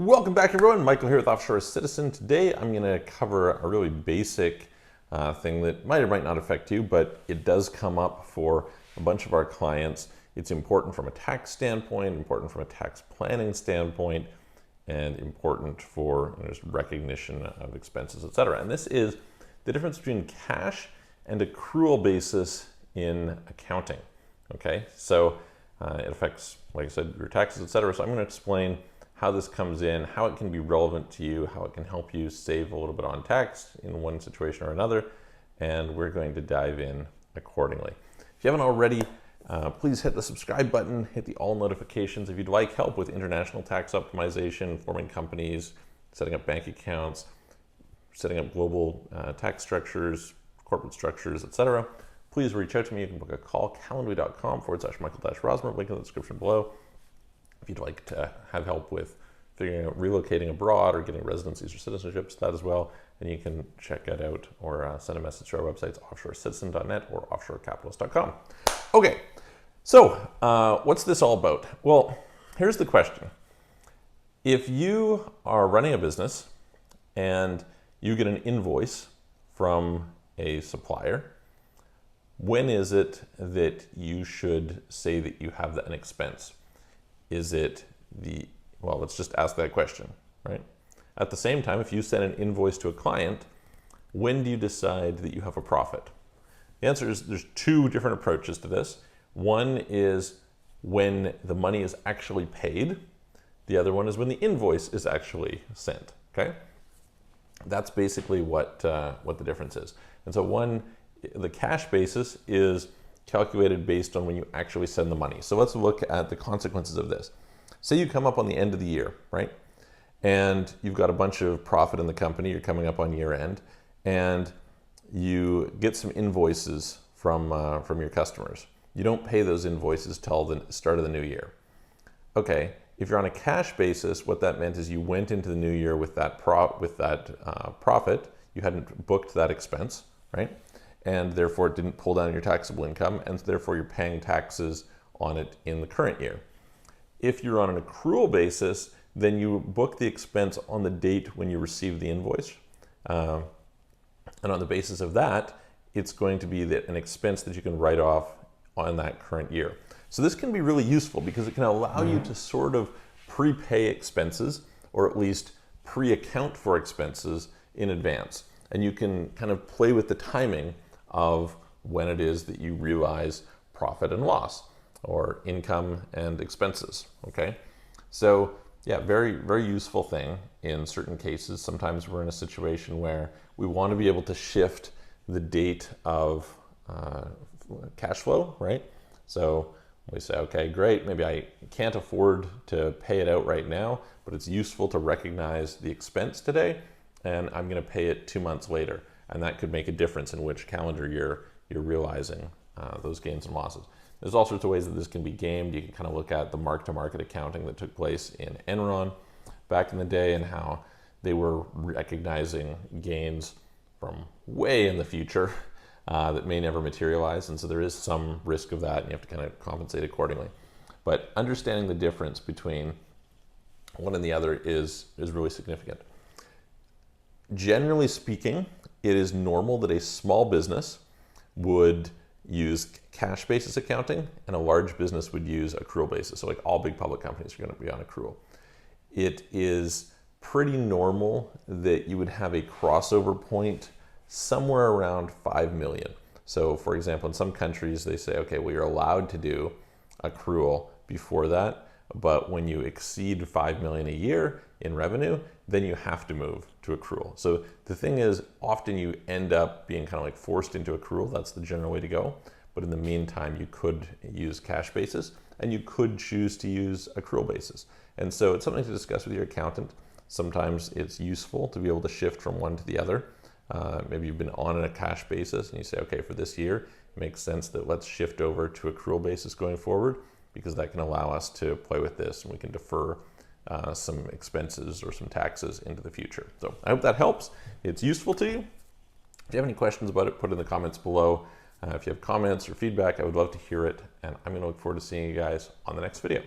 Welcome back, everyone. Michael here with Offshore Citizen. Today I'm going to cover a really basic thing that might or might not affect you, but it does come up for a bunch of our clients. It's important from a tax standpoint, important from a tax planning standpoint, and important for just recognition of expenses, etc. And this is the difference between cash and accrual basis in accounting. Okay, so it affects, like I said, your taxes, etc. So I'm going to explain how this comes in, how it can be relevant to you, how it can help you save a little bit on tax in one situation or another, and we're going to dive in accordingly. If you haven't already, please hit the subscribe button, hit the all notifications. If you'd like help with international tax optimization, forming companies, setting up bank accounts, setting up global tax structures, corporate structures, etc., please reach out to me. You can book a call, calendly.com/Michael-Rosmer, link in the description below. If you'd like to have help with figuring out relocating abroad or getting residencies or citizenships, that as well, then you can check that out or send a message to our websites, offshorecitizen.net or offshorecapitalist.com. Okay, so what's this all about? Well, here's the question. If you are running a business and you get an invoice from a supplier, when is it that you should say that you have an expense? Is it well, let's just ask that question, right? At the same time, if you send an invoice to a client, when do you decide that you have a profit? The answer is there's two different approaches to this. One is when the money is actually paid. The other one is when the invoice is actually sent, okay? That's basically what the difference is. And so the cash basis is calculated based on when you actually send the money. So let's look at the consequences of this. Say you come up on the end of the year, right? And you've got a bunch of profit in the company, you're coming up on year end, and you get some invoices from your customers. You don't pay those invoices till the start of the new year. Okay, if you're on a cash basis, what that meant is you went into the new year with that profit, you hadn't booked that expense, right? And therefore it didn't pull down your taxable income, and therefore you're paying taxes on it in the current year. If you're on an accrual basis, then you book the expense on the date when you receive the invoice. And on the basis of that, it's going to be an expense that you can write off on that current year. So this can be really useful because it can allow you to sort of prepay expenses, or at least pre-account for expenses in advance. And you can kind of play with the timing of when it is that you realize profit and loss or income and expenses, okay? So yeah, very, very useful thing in certain cases. Sometimes we're in a situation where we want to be able to shift the date of cash flow, right? So we say, okay, great, maybe I can't afford to pay it out right now, but it's useful to recognize the expense today, and I'm going to pay it 2 months later. And that could make a difference in which calendar year you're realizing those gains and losses. There's all sorts of ways that this can be gamed. You can kind of look at the mark-to-market accounting that took place in Enron back in the day and how they were recognizing gains from way in the future that may never materialize. And so there is some risk of that, and you have to kind of compensate accordingly. But understanding the difference between one and the other is really significant. Generally speaking, it is normal that a small business would use cash basis accounting and a large business would use accrual basis. So like all big public companies are going to be on accrual. It is pretty normal that you would have a crossover point somewhere around 5 million. So for example, in some countries they say, okay, well, you're allowed to do accrual before that, but when you exceed 5 million a year in revenue, then you have to move to accrual. So the thing is, often you end up being kind of like forced into accrual. That's the general way to go. But in the meantime, you could use cash basis and you could choose to use accrual basis. And so it's something to discuss with your accountant. Sometimes it's useful to be able to shift from one to the other. Maybe you've been on a cash basis and you say, okay, for this year, it makes sense that let's shift over to accrual basis going forward, because that can allow us to play with this and we can defer some expenses or some taxes into the future. So I hope that helps. It's useful to you. If you have any questions about it, put it in the comments below. If you have comments or feedback, I would love to hear it. And I'm going to look forward to seeing you guys on the next video.